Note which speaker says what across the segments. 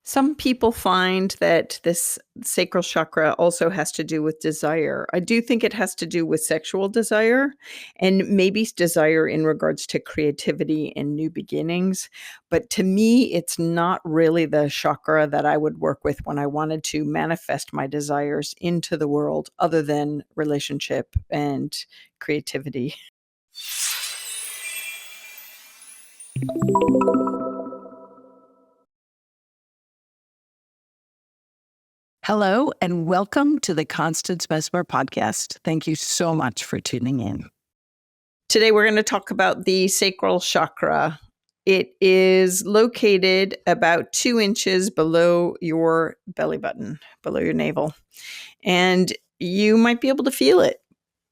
Speaker 1: Some people find that this sacral chakra also has to do with desire. I do think it has to do with sexual desire and maybe desire in regards to creativity and new beginnings. But to me, it's not really the chakra that I would work with when I wanted to manifest my desires into the world, other than relationship and creativity.
Speaker 2: Hello, and welcome to the Constance Messmer Podcast. Thank you so much for tuning in.
Speaker 1: Today, we're going to talk about the sacral chakra. It is located about 2 inches below your belly button, below your navel. And you might be able to feel it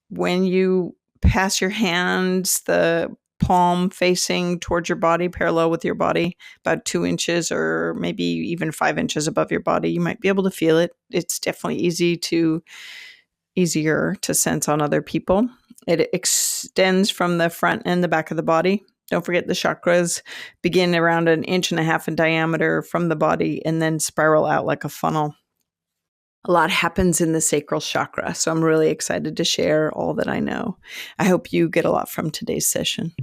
Speaker 1: when you pass your hands, the palm facing towards your body, parallel with your body, about 2 inches or maybe even 5 inches above your body. You might be able to feel it. It's definitely easier to sense on other people. It extends from the front and the back of the body. Don't forget the chakras begin around 1.5 inches in diameter from the body and then spiral out like a funnel. A lot happens in the sacral chakra, so I'm really excited to share all that I know. I hope you get a lot from today's session.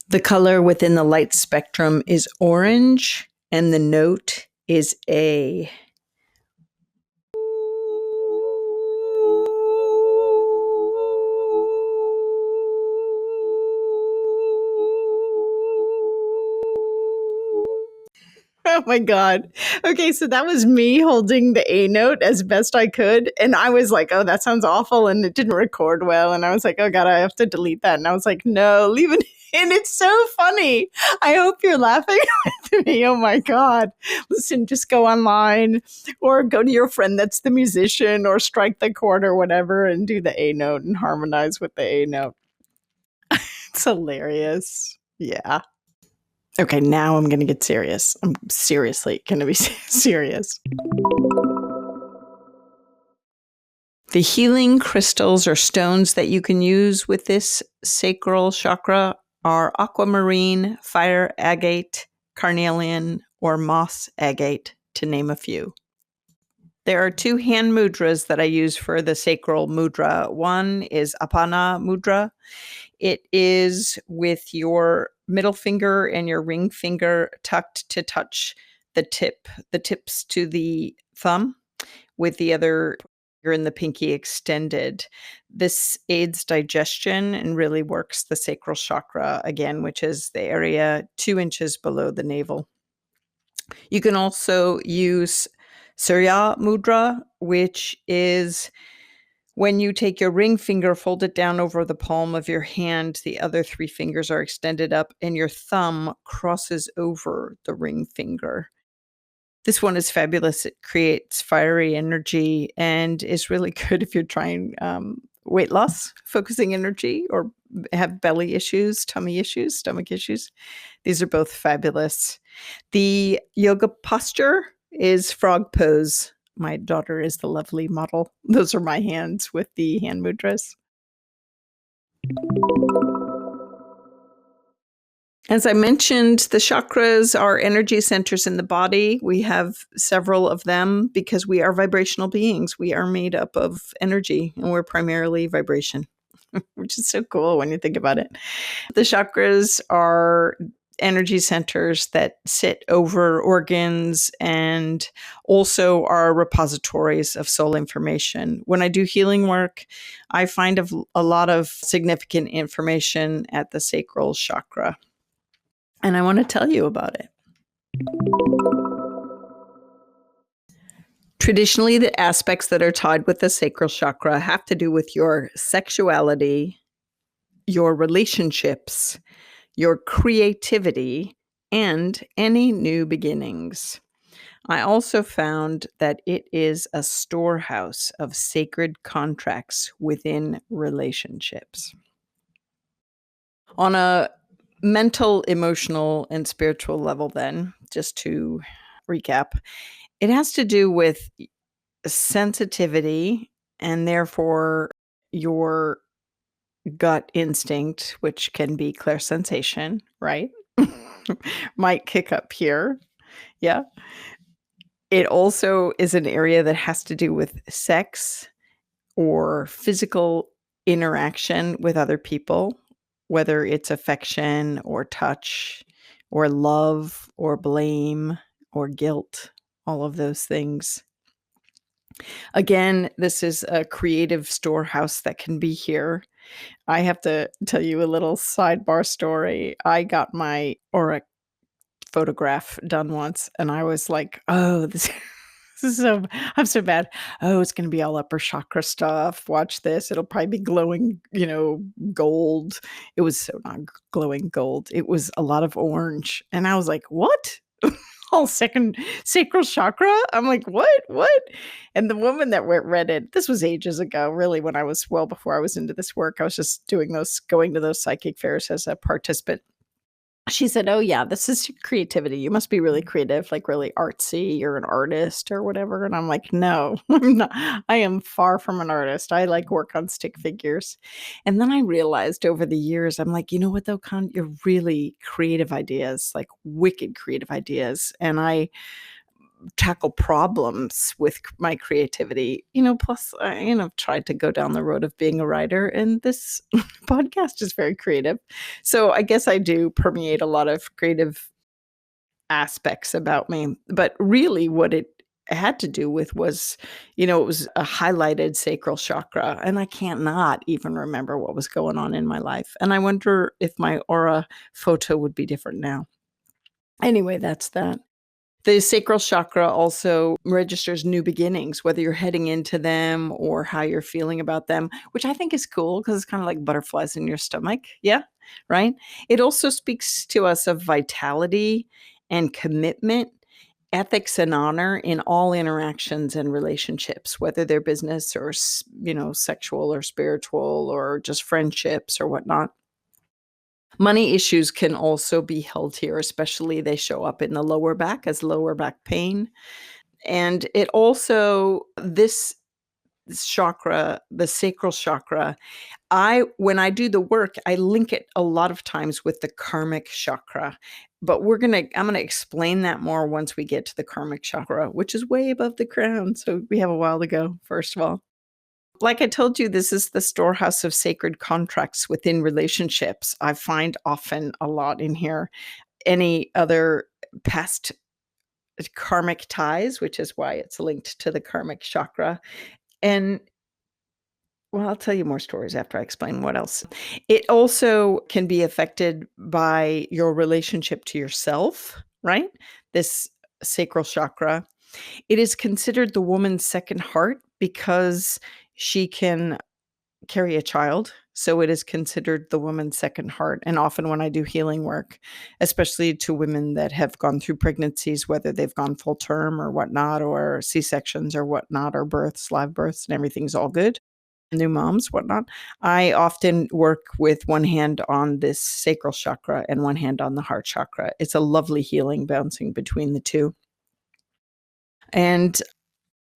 Speaker 1: The color within the light spectrum is orange, and the note is A. Oh my God. Okay, so that was me holding the A note as best I could. And I was like, oh, that sounds awful. And it didn't record well. And I was like, oh God, I have to delete that. And I was like, no, leave it in. It's so funny. I hope you're laughing with me. Oh my God. Listen, just go online or go to your friend that's the musician or strike the chord or whatever and do the A note and harmonize with the A note. It's hilarious. Yeah. Okay, now I'm going to get serious. I'm seriously going to be serious. The healing crystals or stones that you can use with this sacral chakra are aquamarine, fire agate, carnelian, or moss agate, to name a few. There are 2 hand mudras that I use for the sacral mudra. One is Apana mudra. It is with your middle finger and your ring finger tucked to touch the tips to the thumb, with the other finger and the pinky extended. This aids digestion and really works the sacral chakra again, which is the area 2 inches below the navel. You can also use Surya mudra, which is when you take your ring finger, fold it down over the palm of your hand, the other 3 fingers are extended up, and your thumb crosses over the ring finger. This one is fabulous. It creates fiery energy and is really good if you're trying weight loss, focusing energy, or have belly issues, tummy issues, stomach issues. These are both fabulous. The yoga posture is frog pose. My daughter is the lovely model. Those are my hands with the hand mudras. As I mentioned, the chakras are energy centers in the body. We have several of them because we are vibrational beings. We are made up of energy and we're primarily vibration, which is so cool when you think about it. The chakras are energy centers that sit over organs and also are repositories of soul information. When I do healing work, I find a lot of significant information at the sacral chakra. And I want to tell you about it. Traditionally, the aspects that are tied with the sacral chakra have to do with your sexuality, your relationships, your creativity, and any new beginnings. I also found that it is a storehouse of sacred contracts within relationships. On a mental, emotional, and spiritual level, then, just to recap, it has to do with sensitivity and therefore your gut instinct, which can be clairsensation, right? might kick up here. Yeah. It also is an area that has to do with sex or physical interaction with other people, whether it's affection or touch or love or blame or guilt, all of those things. Again, this is a creative storehouse that can be here. I have to tell you a little sidebar story. I got my aura photograph done once, and I was like, "Oh, this this is so I'm so bad. Oh, it's gonna be all upper chakra stuff. Watch this. It'll probably be glowing, gold." It was so not glowing gold. It was a lot of orange, and I was like, "What?" All second sacral chakra? I'm like, "What? What?" And the woman that read it, this was ages ago, really, when I was well before I was into this work. I was just going to those psychic fairs as a participant. She said, "Oh, yeah, this is your creativity. You must be really creative, like really artsy. You're an artist or whatever." And I'm like, "No, I'm not. I am far from an artist. I like work on stick figures." And then I realized over the years, I'm like, you know what, though, you're really creative ideas, like wicked creative ideas. And I tackle problems with my creativity, plus I, tried to go down the road of being a writer, and this podcast is very creative. So I guess I do permeate a lot of creative aspects about me, but really what it had to do with was, it was a highlighted sacral chakra, and I can't not even remember what was going on in my life. And I wonder if my aura photo would be different now. Anyway, that's that. The sacral chakra also registers new beginnings, whether you're heading into them or how you're feeling about them, which I think is cool because it's kind of like butterflies in your stomach. Yeah, right? It also speaks to us of vitality and commitment, ethics and honor in all interactions and relationships, whether they're business or, sexual or spiritual or just friendships or whatnot. Money issues can also be held here, especially they show up in the lower back as lower back pain. And it also, this chakra, the sacral chakra, when I do the work, I link it a lot of times with the karmic chakra. But I'm gonna explain that more once we get to the karmic chakra, which is way above the crown. So we have a while to go, first of all. Like I told you, this is the storehouse of sacred contracts within relationships. I find often a lot in here. Any other past karmic ties, which is why it's linked to the karmic chakra. And well, I'll tell you more stories after I explain what else. It also can be affected by your relationship to yourself, right? This sacral chakra. It is considered the woman's second heart because she can carry a child. So it is considered the woman's second heart. And often when I do healing work, especially to women that have gone through pregnancies, whether they've gone full term or whatnot, or C-sections or whatnot, or births, live births, and everything's all good, new moms, whatnot, I often work with one hand on this sacral chakra and one hand on the heart chakra. It's a lovely healing bouncing between the two. And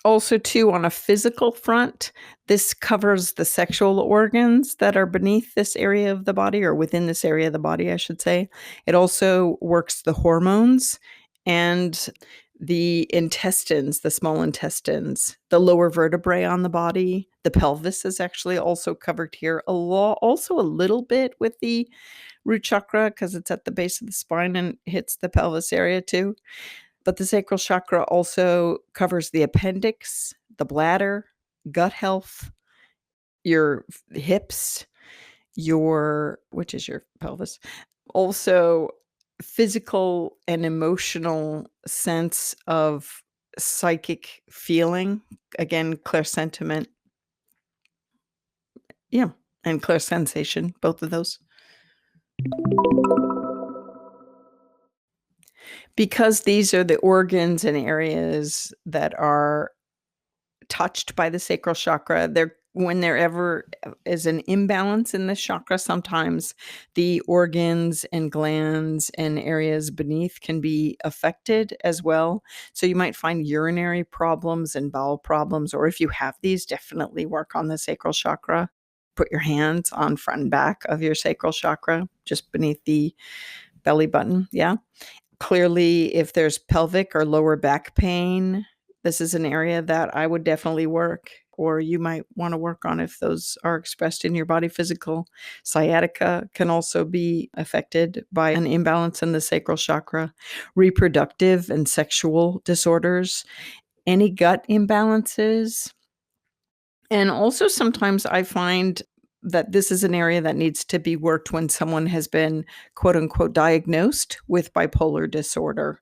Speaker 1: also, too, on a physical front, this covers the sexual organs that are beneath this area of the body, or within this area of the body, I should say. It also works the hormones and the intestines, the small intestines, the lower vertebrae on the body. The pelvis is actually also covered here. Also a little bit with the root chakra because it's at the base of the spine and hits the pelvis area too. But the sacral chakra also covers the appendix, the bladder, gut health, your hips, which is your pelvis, also physical and emotional sense of psychic feeling. Again, clairsentiment. Yeah, and clairsensation, both of those. Because these are the organs and areas that are touched by the sacral chakra, when there ever is an imbalance in this chakra, sometimes the organs and glands and areas beneath can be affected as well. So you might find urinary problems and bowel problems, or if you have these, definitely work on the sacral chakra. Put your hands on front and back of your sacral chakra, just beneath the belly button. Yeah. Clearly, if there's pelvic or lower back pain, this is an area that I would definitely work, or you might want to work on if those are expressed in your body physical. Sciatica can also be affected by an imbalance in the sacral chakra. Reproductive and sexual disorders, any gut imbalances. And also sometimes I find that this is an area that needs to be worked when someone has been quote unquote diagnosed with bipolar disorder.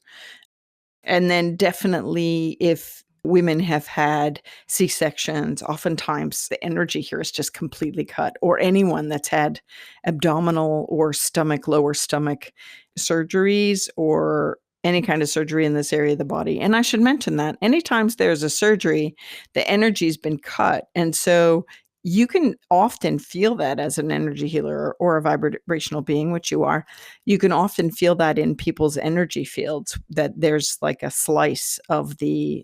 Speaker 1: And then definitely if women have had C-sections, oftentimes the energy here is just completely cut, or anyone that's had abdominal or stomach, lower stomach surgeries or any kind of surgery in this area of the body. And I should mention that anytime there's a surgery, the energy's been cut. And so you can often feel that as an energy healer or a vibrational being, which you are. You can often feel that in people's energy fields, that there's like a slice of the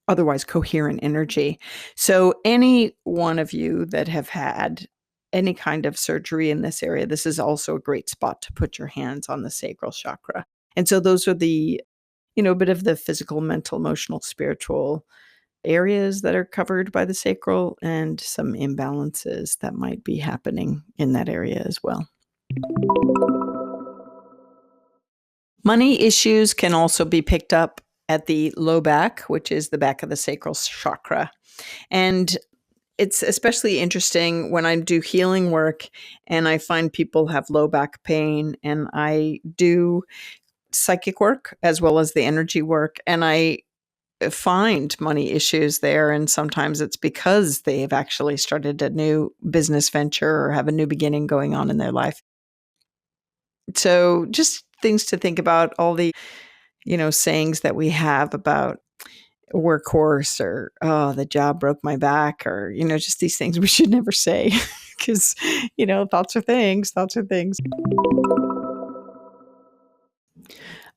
Speaker 1: otherwise coherent energy. So any one of you that have had any kind of surgery in this area, this is also a great spot to put your hands on the sacral chakra. And so those are the, a bit of the physical, mental, emotional, spiritual areas that are covered by the sacral, and some imbalances that might be happening in that area as well. Money issues can also be picked up at the low back, which is the back of the sacral chakra. And it's especially interesting when I do healing work and I find people have low back pain, and I do psychic work as well as the energy work. And I find money issues there. And sometimes it's because they have actually started a new business venture or have a new beginning going on in their life. So just things to think about, all the, sayings that we have about workhorse, or, oh, the job broke my back, or, just these things we should never say because, thoughts are things, thoughts are things.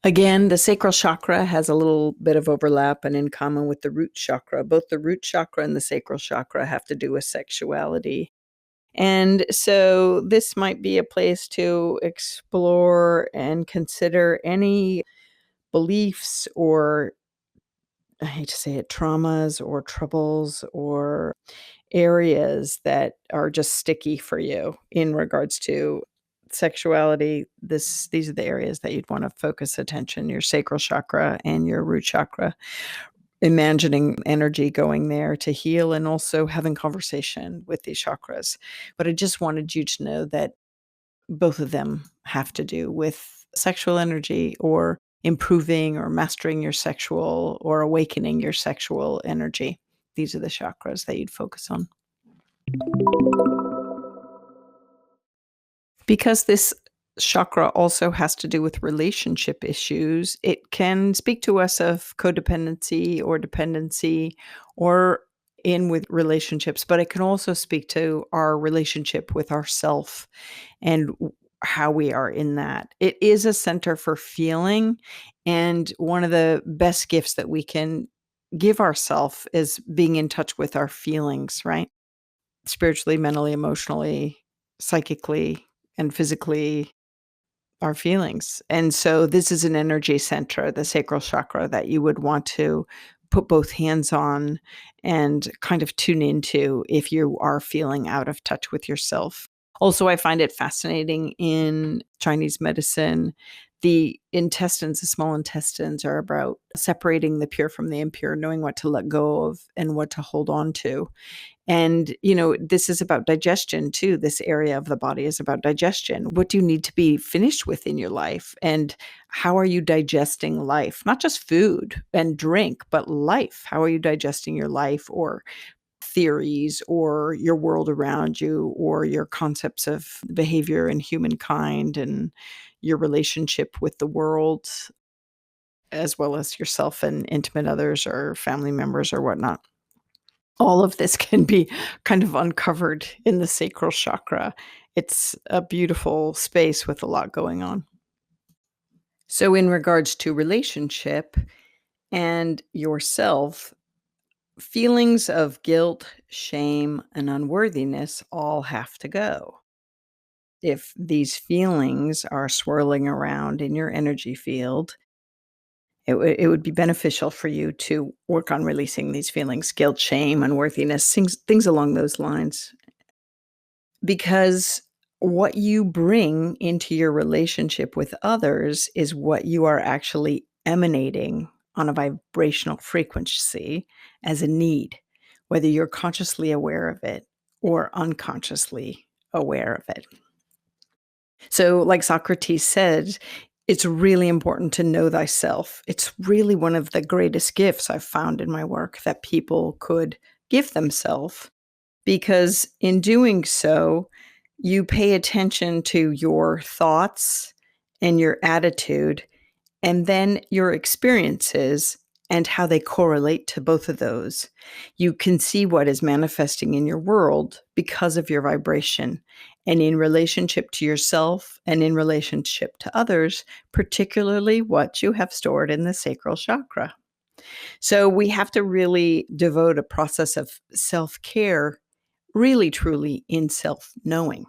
Speaker 1: Again, the sacral chakra has a little bit of overlap and in common with the root chakra. Both the root chakra and the sacral chakra have to do with sexuality. And so this might be a place to explore and consider any beliefs, or, I hate to say it, traumas or troubles or areas that are just sticky for you in regards to sexuality. These are the areas that you'd want to focus attention, your sacral chakra and your root chakra. Imagining energy going there to heal, and also having conversation with these chakras. But I just wanted you to know that both of them have to do with sexual energy, or improving or mastering your sexual, or awakening your sexual energy. These are the chakras that you'd focus on. Because this chakra also has to do with relationship issues, it can speak to us of codependency or dependency, or in with relationships, but it can also speak to our relationship with ourself and how we are in that. It is a center for feeling, and one of the best gifts that we can give ourselves is being in touch with our feelings, right? Spiritually, mentally, emotionally, psychically, and physically, our feelings. And so this is an energy center, the sacral chakra, that you would want to put both hands on and kind of tune into if you are feeling out of touch with yourself. Also, I find it fascinating in Chinese medicine. The intestines, the small intestines, are about separating the pure from the impure, knowing what to let go of and what to hold on to. And, this is about digestion too. This area of the body is about digestion. What do you need to be finished with in your life? And how are you digesting life? Not just food and drink, but life. How are you digesting your life, or theories, or your world around you, or your concepts of behavior and humankind, and your relationship with the world, as well as yourself and intimate others or family members or whatnot? All of this can be kind of uncovered in the sacral chakra. It's a beautiful space with a lot going on. So, in regards to relationship and yourself, feelings of guilt, shame, and unworthiness all have to go. if these feelings are swirling around in your energy field, it would be beneficial for you to work on releasing these feelings, guilt, shame, unworthiness, things along those lines. Because what you bring into your relationship with others is what you are actually emanating on a vibrational frequency as a need, whether you're consciously aware of it or unconsciously aware of it. So, like Socrates said, it's really important to know thyself. It's really one of the greatest gifts I've found in my work that people could give themselves, because in doing so, you pay attention to your thoughts and your attitude, and then your experiences and how they correlate to both of those. You can see what is manifesting in your world because of your vibration, and in relationship to yourself and in relationship to others, particularly what you have stored in the sacral chakra. So we have to really devote a process of self-care, really truly in self-knowing.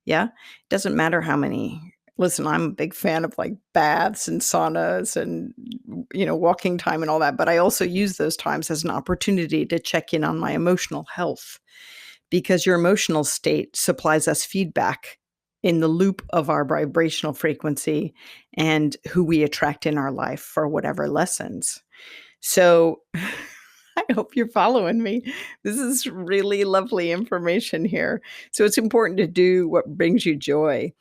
Speaker 1: Yeah. It doesn't matter how many. Listen, I'm a big fan of like baths and saunas and, walking time and all that. But I also use those times as an opportunity to check in on my emotional health, because your emotional state supplies us feedback in the loop of our vibrational frequency and who we attract in our life for whatever lessons. So I hope you're following me. This is really lovely information here. So it's important to do what brings you joy,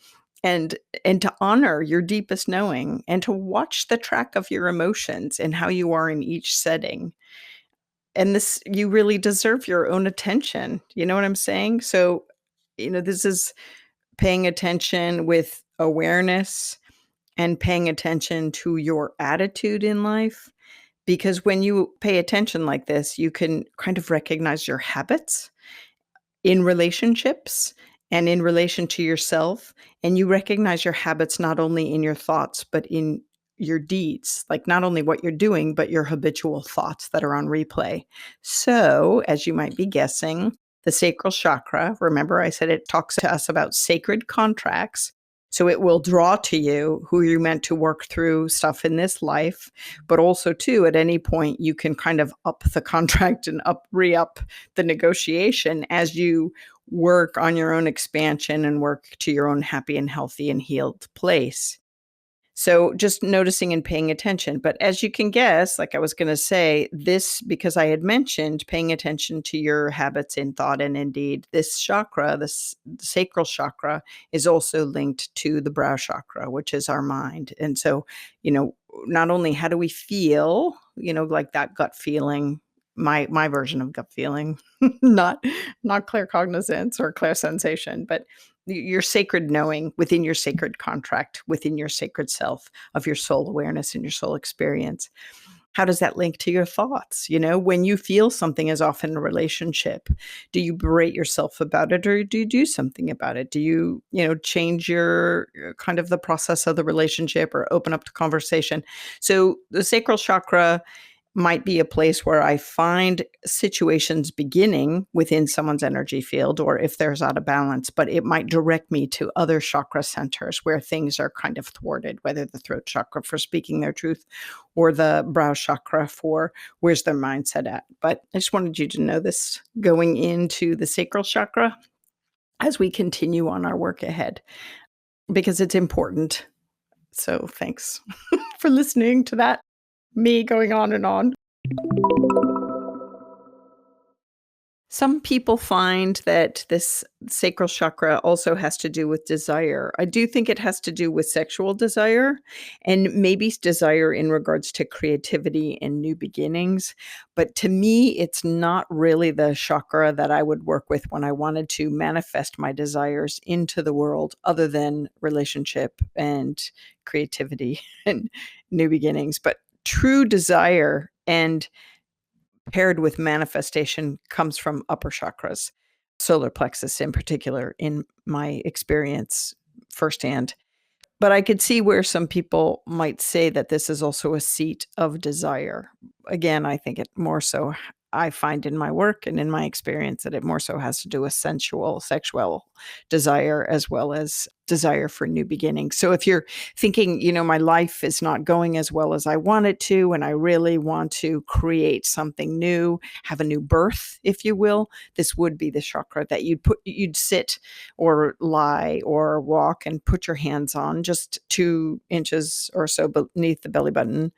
Speaker 1: and to honor your deepest knowing, and to watch the track of your emotions and how you are in each setting. And this, you really deserve your own attention. You know what I'm saying? So, this is paying attention with awareness and paying attention to your attitude in life, because when you pay attention like this, you can kind of recognize your habits in relationships and in relation to yourself. And you recognize your habits not only in your thoughts, but in your deeds, like not only what you're doing, but your habitual thoughts that are on replay. So, as you might be guessing, the sacral chakra, remember I said it talks to us about sacred contracts. So it will draw to you who you're meant to work through stuff in this life, but also too, at any point, you can kind of up the contract and re-up the negotiation as you work on your own expansion and work to your own happy and healthy and healed place. So just noticing and paying attention. But as you can guess, like I was going to say, this, because I had mentioned paying attention to your habits in thought and in deed, this chakra, this sacral chakra, is also linked to the brow chakra, which is our mind. And so, not only how do we feel, like that gut feeling, my version of gut feeling, not claircognizance or clairsensation, but your sacred knowing within your sacred contract, within your sacred self of your soul awareness and your soul experience. How does that link to your thoughts? When you feel something is off in a relationship, do you berate yourself about it, or do you do something about it? Do you, change your kind of the process of the relationship or open up to conversation? So the sacral chakra might be a place where I find situations beginning within someone's energy field, or if there's out of balance, but it might direct me to other chakra centers where things are kind of thwarted, whether the throat chakra for speaking their truth or the brow chakra for where's their mindset at. But I just wanted you to know this going into the sacral chakra as we continue on our work ahead, because it's important. So thanks for listening to that, me going on and on. Some people find that this sacral chakra also has to do with desire. I do think it has to do with sexual desire, and maybe desire in regards to creativity and new beginnings. But to me, it's not really the chakra that I would work with when I wanted to manifest my desires into the world, other than relationship and creativity and new beginnings. But true desire and paired with manifestation comes from upper chakras, solar plexus in particular, in my experience firsthand. But I could see where some people might say that this is also a seat of desire. Again, I think it more so I find in my work and in my experience that it more so has to do with sexual desire, as well as desire for new beginnings. So if you're thinking, my life is not going as well as I want it to, and I really want to create something new, have a new birth, if you will, this would be the chakra that you'd sit or lie or walk and put your hands on just 2 inches or so beneath the belly button,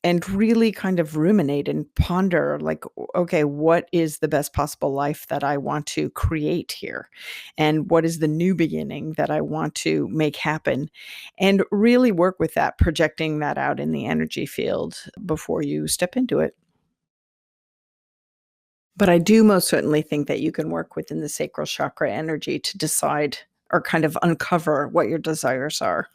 Speaker 1: and really kind of ruminate and ponder, like, okay, what is the best possible life that I want to create here? And what is the new beginning that I want to make happen? And really work with that, projecting that out in the energy field before you step into it. But I do most certainly think that you can work within the sacral chakra energy to decide or kind of uncover what your desires are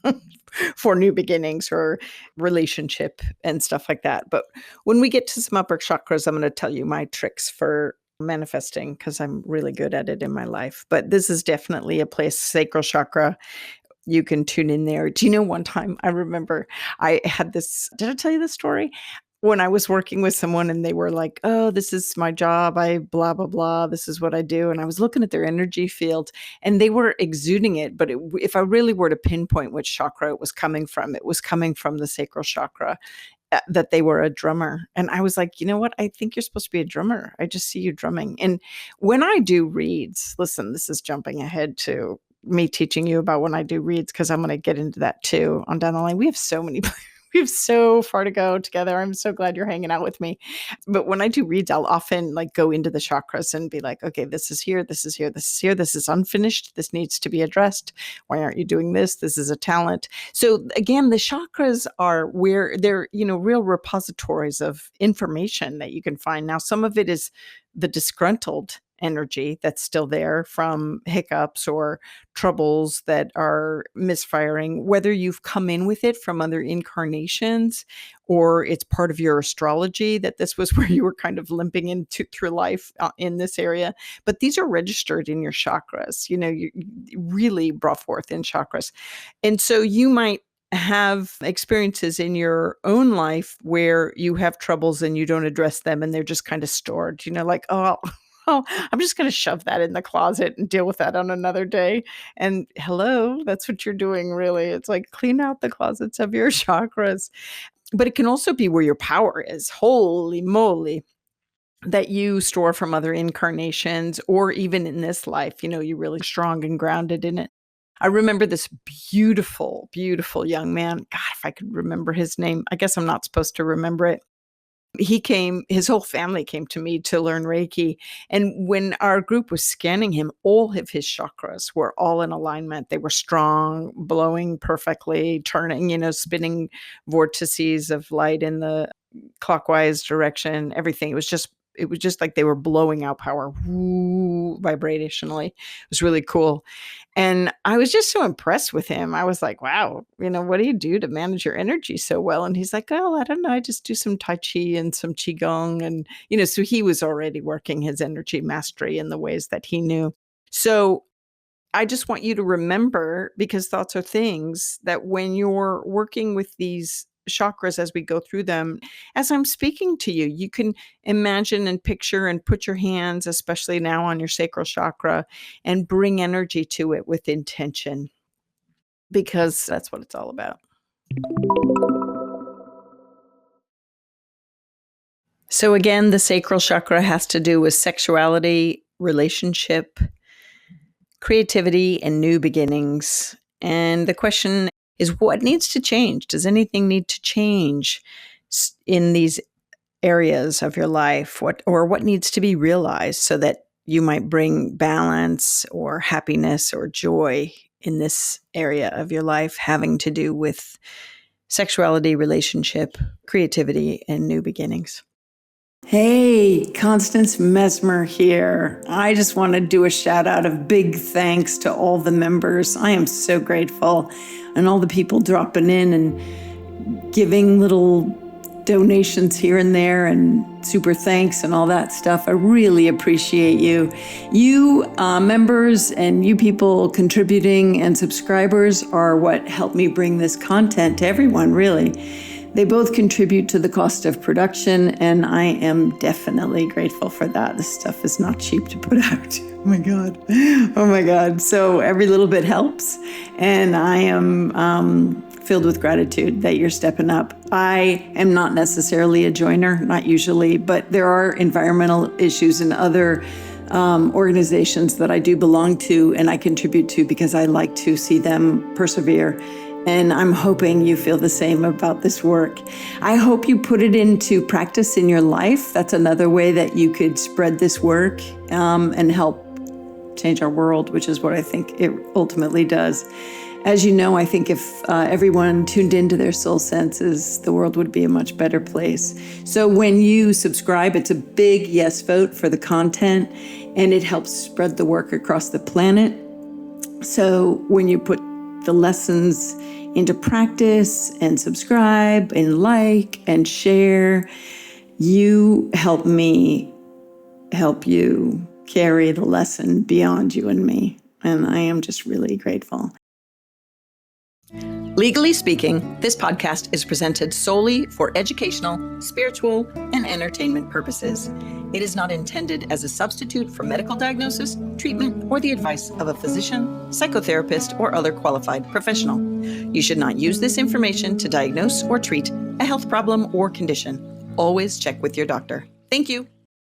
Speaker 1: for new beginnings or relationship and stuff like that. But when we get to some upper chakras, I'm going to tell you my tricks for manifesting, because I'm really good at it in my life. But this is definitely a place, sacral chakra. You can tune in there. Do you know, one time I remember I had this, did I tell you this story? When I was working with someone and they were like, oh, this is my job. I blah, blah, blah. This is what I do. And I was looking at their energy field and they were exuding it. But if I really were to pinpoint which chakra it was coming from the sacral chakra, that they were a drummer. And I was like, you know what? I think you're supposed to be a drummer. I just see you drumming. And when I do reads, listen, this is jumping ahead to me teaching you about when I do reads, because I'm going to get into that too on down the line. We have so far to go together. I'm so glad you're hanging out with me. But when I do reads, I'll often go into the chakras and be like, okay, this is here, this is here, this is here, this is unfinished, this needs to be addressed. Why aren't you doing this? This is a talent. So again, the chakras are where they're, real repositories of information that you can find. Now, some of it is the disgruntled energy that's still there from hiccups or troubles that are misfiring, whether you've come in with it from other incarnations or it's part of your astrology that this was where you were kind of limping through life in this area. But these are registered in your chakras, you really brought forth in chakras. And so you might have experiences in your own life where you have troubles and you don't address them and they're just kind of stored, oh, I'm just going to shove that in the closet and deal with that on another day. And hello, that's what you're doing, really. It's like, clean out the closets of your chakras. But it can also be where your power is. Holy moly. That you store from other incarnations, or even in this life, you're really strong and grounded in it. I remember this beautiful, beautiful young man. God, if I could remember his name. I guess I'm not supposed to remember it. His whole family came to me to learn Reiki. And when our group was scanning him, all of his chakras were all in alignment. They were strong, blowing perfectly, turning, spinning vortices of light in the clockwise direction, everything. It was just like they were blowing out power, vibrationally. It was really cool. And I was just so impressed with him. I was like, wow, what do you do to manage your energy so well? And he's like, oh, I don't know. I just do some Tai Chi and some Qigong. And, so he was already working his energy mastery in the ways that he knew. So I just want you to remember, because thoughts are things, that when you're working with these chakras as we go through them, as I'm speaking to you, you can imagine and picture and put your hands, especially now, on your sacral chakra and bring energy to it with intention, because that's what it's all about. So again, the sacral chakra has to do with sexuality, relationship, creativity, and new beginnings. And the question is, what needs to change? Does anything need to change in these areas of your life? What needs to be realized so that you might bring balance or happiness or joy in this area of your life, having to do with sexuality, relationship, creativity, and new beginnings? Hey, Constance Messmer here. I just want to do a shout out of big thanks to all the members. I am so grateful. And all the people dropping in and giving little donations here and there and super thanks and all that stuff. I really appreciate you. You members and you people contributing and subscribers are what helped me bring this content to everyone, really. They both contribute to the cost of production, and I am definitely grateful for that. This stuff is not cheap to put out. Oh my God. Oh my God. So every little bit helps, and I am filled with gratitude that you're stepping up. I am not necessarily a joiner, not usually, but there are environmental issues and other organizations that I do belong to and I contribute to because I like to see them persevere. And I'm hoping you feel the same about this work. I hope you put it into practice in your life. That's another way that you could spread this work and help change our world, which is what I think it ultimately does. As you know, I think if everyone tuned into their soul senses, the world would be a much better place. So when you subscribe, it's a big yes vote for the content, and it helps spread the work across the planet. So when you put the lessons into practice and subscribe and like and share, you help me help you carry the lesson beyond you and me. And I am just really grateful. Legally speaking, this podcast is presented solely for educational, spiritual, and entertainment purposes. It is not intended as a substitute for medical diagnosis, treatment, or the advice of a physician, psychotherapist, or other qualified professional. You should not use this information to diagnose or treat a health problem or condition. Always check with your doctor. Thank you.